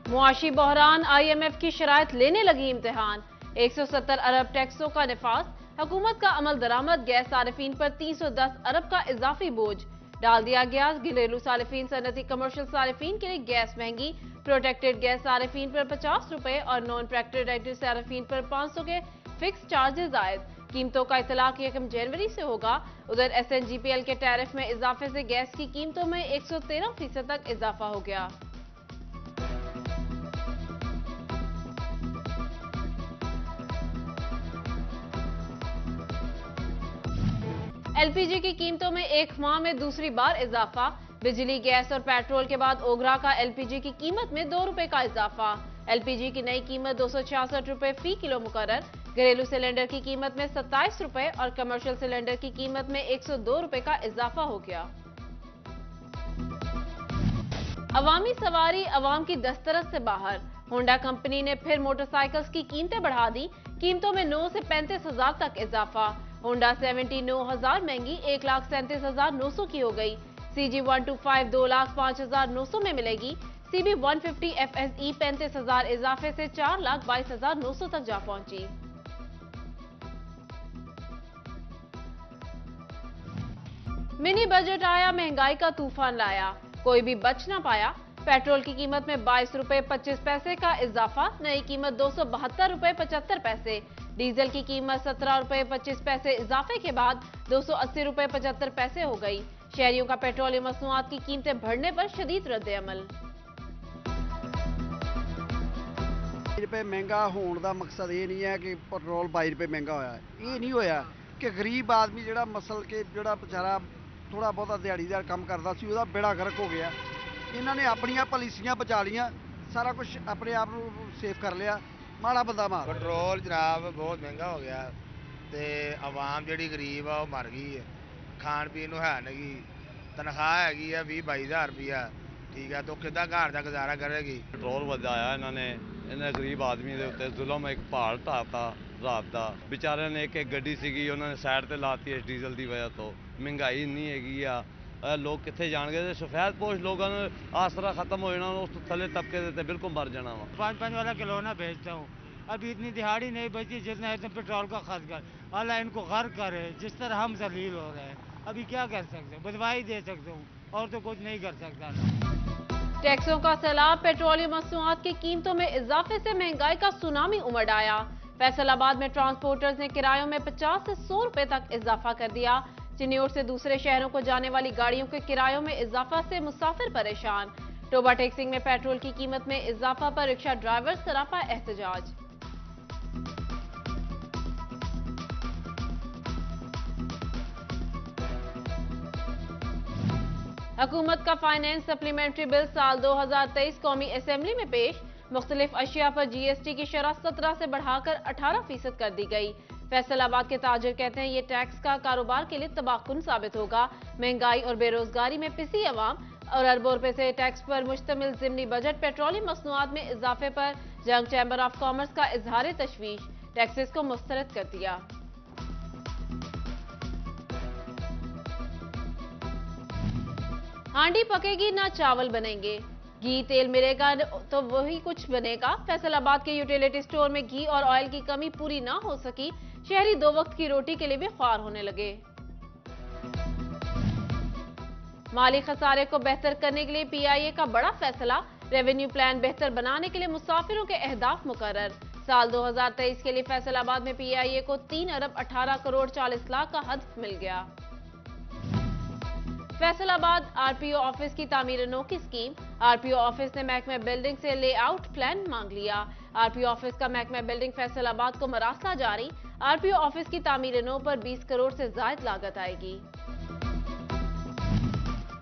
मुआशी बहरान, IMF की शराइत लेने लगी इम्तिहान। 170 अरब टैक्सों का निफाज, हुकूमत का अमल दरामद, गैस सारिफीन पर 310 अरब का इजाफी बोझ डाल दिया गया। घरेलू सारिफीन, सनती कमर्शियल सारिफीन के लिए गैस महंगी। प्रोटेक्टेड गैस सारिफीन पर 50 रुपए और नॉन प्रोटेक्टेड सारिफीन पर 500 के फिक्स चार्जेस आयद। कीमतों का इतलाक 1 जनवरी से होगा। उधर SNGPL के टैरिफ में इजाफे से गैस की कीमतों में 113% तक इजाफा हो गया। LPG की कीमतों में एक माह में दूसरी बार इजाफा। बिजली, गैस और पेट्रोल के बाद ओगरा का LPG की कीमत में 2 रुपए का इजाफा। LPG की नई कीमत 266 रुपए फी किलो मुकर्रर। घरेलू सिलेंडर की कीमत में 27 रुपए और कमर्शियल सिलेंडर की कीमत में 102 रुपए का इजाफा हो गया। अवामी सवारी अवाम की दस्तरस से बाहर। होंडा कंपनी ने फिर मोटरसाइकिल्स की कीमतें बढ़ा दी। कीमतों में 9 से 35,000 तक इजाफा। होंडा 70 9,000 महंगी 1,37,900 की हो गई। CG 125 2,05,900 में मिलेगी। CB 150 FSE 35,000 इजाफे से 4,22,900 तक जा पहुंची। मिनी बजट आया, महंगाई का तूफान लाया, कोई भी बच ना पाया। पेट्रोल की कीमत में 22 रुपए 25 पैसे का इजाफा, नई कीमत 272 रुपए 75 पैसे। डीजल की कीमत 17 रुपए 25 पैसे इजाफे के बाद 280 रुपए 75 पैसे हो गई। शहरियों का पेट्रोलियम मसनूआत की कीमतें बढ़ने पर शदीद रद्द-ए-अमल। रुपए महंगा होने का मकसद ये नहीं है कि पेट्रोल 22 रुपए महंगा होया है। ये नहीं होया कि गरीब आदमी जिहड़ा मसल के जिहड़ा बेचारा थोड़ा बहुत दिहाड़ीदार काम करता सी उसदा बेड़ा गर्क हो गया। इन्होंने अपनियां पॉलिसियां बचा लियां, सारा कुछ अपने आप सेफ कर लिया। माड़ा बंदा मार। पेट्रोल जनाब बहुत महंगा हो गया ते आवाम जिहड़ी गरीब आ मर गई है। खाण पीण नूं है नहीं, तनख्वाह हैगी है 20-22 रुपया, ठीक है, तो किद्दां घर दा गुजारा करेगी। पेट्रोल वधाया इन्होंने गरीब आदमी के उत्ते जुल्म एक पहाड़ ढाता रात का। बेचारे ने एक गड्डी सीगी उन्होंने साइड ते लाती इस डीजल की वजह तो। महंगाई इन्नी हैगी आ, लोग कित्थे जाणगे। सफेदपोश लोगों ने आसरा खत्म हो जाना, उस थले तबके दे बिल्कुल मर जाना वा। 5-5 वाला खिलौना बेचता हूँ, अभी इतनी दिहाड़ी नहीं बची जितना इसमें पेट्रोल का खर्च कर। अल्लाह इनको गर्क करे, जिस तरह हम जलील हो रहे हैं। अभी क्या कर सकते हैं, बदवाई दे सकते हूँ और तो कुछ नहीं कर सकता। टैक्सों का सैलाब, पेट्रोलियम मसनूआत की कीमतों में इजाफे से महंगाई का सुनामी उमड़ आया। फैसलाबाद में ट्रांसपोर्टर्स ने किरायों में 50 से 100 रुपए तक इजाफा कर दिया। चिन्नौर से दूसरे शहरों को जाने वाली गाड़ियों के किरायों में इजाफा से मुसाफिर परेशान। टोबा टेक्सिंग में पेट्रोल की कीमत में इजाफा पर रिक्शा ड्राइवर सरापा एहतजाज। हुकूमत का फाइनेंस सप्लीमेंट्री बिल साल 2023 कौमी असेंबली में पेश। मुख्तलिफ अशिया पर GST की शरह 17 से बढ़ाकर 18% कर दी गई। फैसलाबाद के ताजिर कहते हैं ये टैक्स का कारोबार के लिए तबाहकुन साबित होगा। महंगाई और बेरोजगारी में पिसी अवाम और अरबों रुपए से टैक्स पर मुश्तमिल ज़िमनी बजट पेट्रोलियम मसनूआत में इजाफे पर जंग चैम्बर ऑफ कॉमर्स का इजहार तशवीश, टैक्सेस को मुस्तरद कर दिया। हांडी पकेगी ना चावल बनेंगे, घी तेल मिलेगा तो वही कुछ बनेगा। फैसलाबाद के यूटिलिटी स्टोर में घी और ऑयल की कमी पूरी ना हो सकी। शहरी 2 वक्त की रोटी के लिए भी ख्वार होने लगे। माली खसारे को बेहतर करने के लिए PIA का बड़ा फैसला। रेवेन्यू प्लान बेहतर बनाने के लिए मुसाफिरों के अहदाफ मुकर्रर। साल 2023 के लिए फैसलाबाद में PIA को 3 अरब 18 करोड़ 40 लाख का हदफ मिल गया। फैसलाबाद RPO ऑफिस की तामीर नो की स्कीम। RPO ऑफिस ने महकमा बिल्डिंग से लेआउट प्लान मांग लिया। RPO ऑफिस का महकमा बिल्डिंग फैसलाबाद को मरासला जारी। RPO ऑफिस की तामीर नो पर 20 करोड़ से ज्यादा लागत आएगी।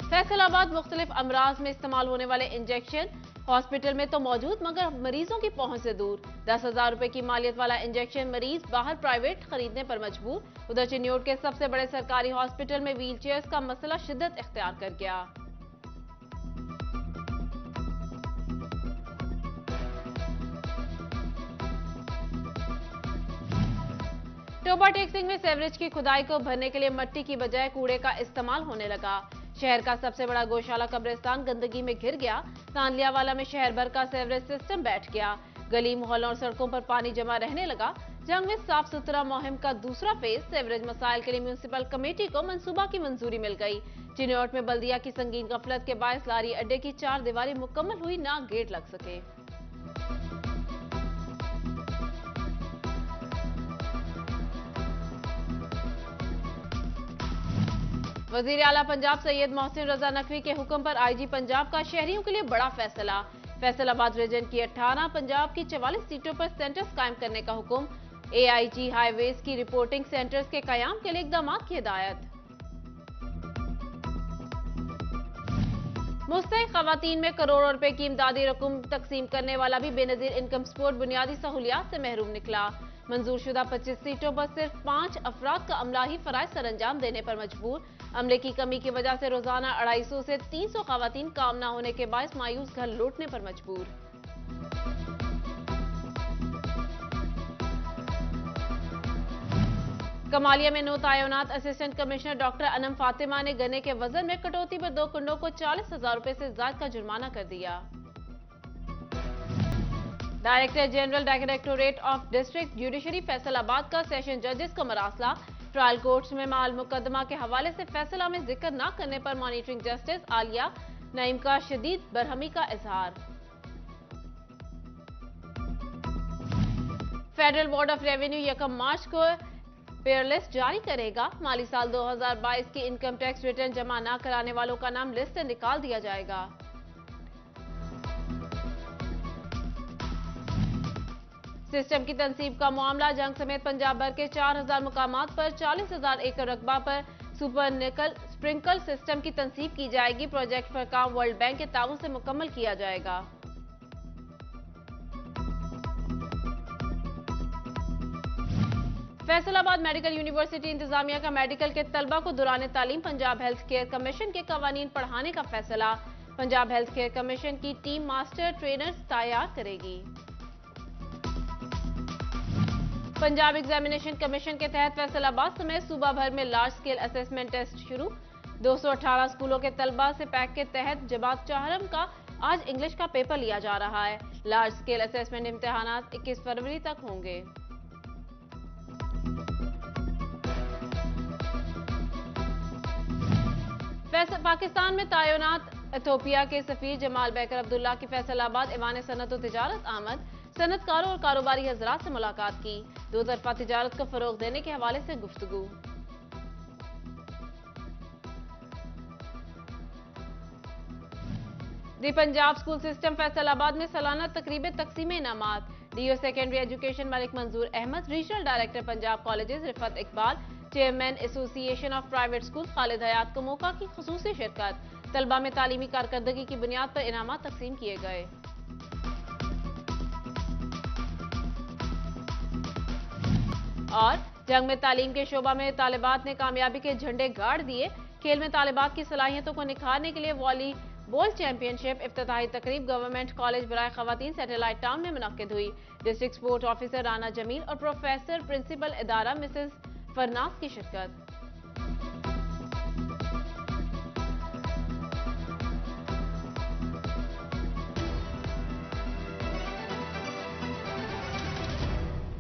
फैसलाबाद मुख्तलिफ अमराज में इस्तेमाल होने वाले इंजेक्शन हॉस्पिटल में तो मौजूद मगर मरीजों की पहुंच से दूर। 10,000 रुपए की मालियत वाला इंजेक्शन मरीज बाहर प्राइवेट खरीदने पर मजबूर। उधर चिन्नौर के सबसे बड़े सरकारी हॉस्पिटल में व्हीलचेयर्स का मसला शिद्दत इख्तियार कर गया। टोबा टेक्सिंग में सेवरेज की खुदाई को भरने के लिए मट्टी की बजाय कूड़े का इस्तेमाल होने लगा। शहर का सबसे बड़ा गौशाला कब्रिस्तान गंदगी में घिर गया। तानलियावाला में शहर भर का सीवरेज सिस्टम बैठ गया। गली मोहल्लों और सड़कों पर पानी जमा रहने लगा। जंग में साफ सुथरा मुहिम का दूसरा फेज सीवरेज मसाइल के लिए म्यूनिसिपल कमेटी को मंसूबा की मंजूरी मिल गई। चिन्नौट में बल्दिया की संगीन गफलत के बायस लारी अड्डे की 4 दीवारी मुकम्मल हुई, ना गेट लग सके। वजीर आला पंजाब सैयद मोहसिन रजा नकवी के हुक्म पर आईजी पंजाब का शहरियों के लिए बड़ा फैसला। फैसलाबाद रीजन की 18, पंजाब की 44 सीटों पर सेंटर्स कायम करने का हुक्म। एआईजी हाईवेज की रिपोर्टिंग सेंटर्स के कयाम के लिए इकदाम की हिदायत। मुस्तहिक खवातीन में करोड़ों रुपए की इमदादी रकम तकसीम करने वाला भी बेनजीर इनकम सपोर्ट बुनियादी सहूलियात से महरूम निकला। मंजूरशुदा 25 सीटों पर सिर्फ 5 अफराद का अमला ही फराइज सर अंजाम देने पर मजबूर। अमले की कमी की वजह से रोजाना 250 से 300 खवातीन काम न होने के बायस मायूस घर लौटने पर मजबूर। कमालिया में नो तयनात assistant commissioner doctor Anam Fatima ने गन्ने के वजन में कटौती पर 2 कुंडों को 40,000 रुपए से ज्यादा का जुर्माना कर दिया। Director general directorate of district judiciary Faisalabad का सेशन जजेस को मरासला। ट्रायल कोर्ट्स में माल मुकदमा के हवाले से फैसला में जिक्र न करने पर मॉनिटरिंग जस्टिस आलिया नईम का शदीद बरहमी का इजहार। फेडरल बोर्ड ऑफ रेवेन्यू 1 मार्च को पेयर लिस्ट जारी करेगा। माली साल 2022 की इनकम टैक्स रिटर्न जमा न कराने वालों का नाम लिस्ट से निकाल दिया जाएगा। सिस्टम की तनसीब का मामला जंग समेत पंजाब भर के 4000 मुकामात पर 40,000 एकड़ रकबा पर सुपर निकल स्प्रिंकल सिस्टम की तनसीब की जाएगी। प्रोजेक्ट पर काम वर्ल्ड बैंक के ताउन से मुकम्मल किया जाएगा। फैसलाबाद मेडिकल यूनिवर्सिटी इंतजामिया का मेडिकल के तलबा को दौरान तालीम पंजाब हेल्थ केयर कमीशन के कवानीन पढ़ाने का फैसला। पंजाब हेल्थ केयर कमीशन की टीम मास्टर ट्रेनर्स तैयार करेगी। पंजाब एग्जामिनेशन कमीशन के तहत फैसलाबाद समेत सूबा भर में लार्ज स्केल असेसमेंट टेस्ट शुरू। 218 स्कूलों के तलबा से पैक के तहत जमात चाहरम का आज इंग्लिश का पेपर लिया जा रहा है। लार्ज स्केल असेसमेंट इम्तिहान 21 फरवरी तक होंगे। पाकिस्तान में तैनात इथियोपिया के सफीर जमाल बैकर अब्दुल्ला की फैसलाबाद ईवान सनत और तिजारत आमद। सनतकारों और कारोबारी हजरात से मुलाकात की। 2 तरफा तिजारत को फरोग देने के हवाले से गुफ्तगू। The Punjab school system Faisalabad में सालाना तकरीब तकसीम इनामात। DO secondary education Malik Manzoor Ahmad, regional director Punjab colleges Riffat Iqbal, chairman association of private school Khalid Hayat को मौका की खुसूसी शिरकत। तलबा में तालीमी कारकर्दगी की बुनियाद पर इनामात तकसीम किए गए। और जंग में तालीम के शोबा में तालिबात ने कामयाबी के झंडे गाड़ दिए। खेल में तालिबात की सलाहियतों को निखारने के लिए वॉलीबॉल चैंपियनशिप इफ्तिताही तकरीब गवर्नमेंट कॉलेज बराए खवातीन सैटेलाइट टाउन में मुनक्किद हुई। District sport officer Rana Jamil और प्रोफेसर प्रिंसिपल इदारा मिसेस फरनास की शिरकत।